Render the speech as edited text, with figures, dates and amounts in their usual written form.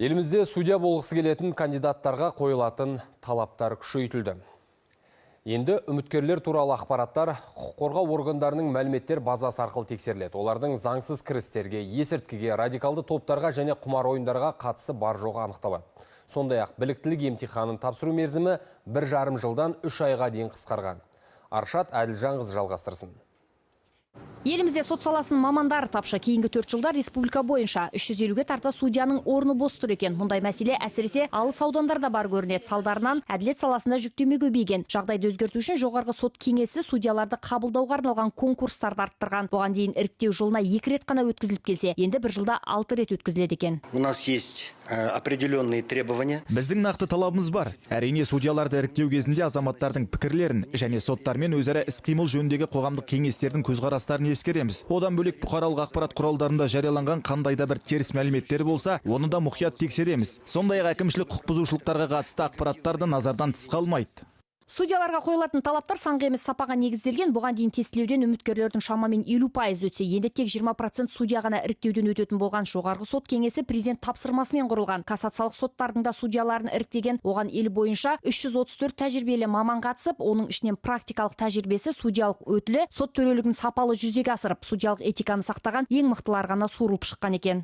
Елімізде судья болғысы келетін кандидаттарға қойылатын талаптар күшейтілді. Енді үміткерлер туралы ақпараттар құқық қорғау органдарының мәліметтер базасы арқылы тексеріледі. Олардың заңсыз кірістерге, есірткіге, радикалды топтарға және құмар ойындарға қатысы бар жоғы анықталады. Сондай-ақ біліктілік емтиханын тапсыру мерзімі 1,5 жылдан 3 айға дейін қысқарған. Аршат Әділжанқызы жалғастырсын. Елімізде сот саласының мамандары тапшы. Кейінгі 4 жылда республика бойынша 350-ге тарта судьяның орны бос тұр екен. Мұндай мәселе әсіресе алыс аудандарда бар көрінеді. Салдарынан әділет саласында жүктеме көбейген. Жағдайды өзгерту үшін жоғарғы сот кеңесі судьяларды қабылдауға арналған конкурстарды арттырған. Бұған дейін іріктеу жылына 2 рет қана өткізіліп келсе, енді бір жылда 6 рет өткізіледі екен. У нас есть определенные требования. Біздің нақты талабымыз бар. Әрине судьяларды іріктеу кезінде азаматтардың пікірлерін және соттармен өзара іс-қимыл жөніндегі қоғамдық кеңестердің көзқарастарын ескереміз. Одан бөлек бұқаралық ақпарат құралдарында жарияланған қандай да бір теріс мәліметтер болса, оны да мұқият тексереміз. Сондай-ақ әкімшілік құқық бұзушылықтарға қатысты ақпараттарды назардан тыс қалмайды. Судьяларға қойылатын талаптар санға емес сапаға негізделген. Бұған дейін тестілеуден үміткерлердің шамамен 50% өтсе, енді тек 20% судья ғана іріктеуден өтетін болған. Жоғарғы сот кеңесі президент тапсырмасымен құрылған. Кассациялық соттардың да судьяларын іріктеген. Оған ел бойынша 334 тәжірибелі маман қатысып, оның ішінен практикалық тәжірибесі, судьялық өтілі, сот төрелігін сапалы жүзеге асырып, судьялық этиканы сақтаған ең мықтылар ғана суырылып шыққан екен.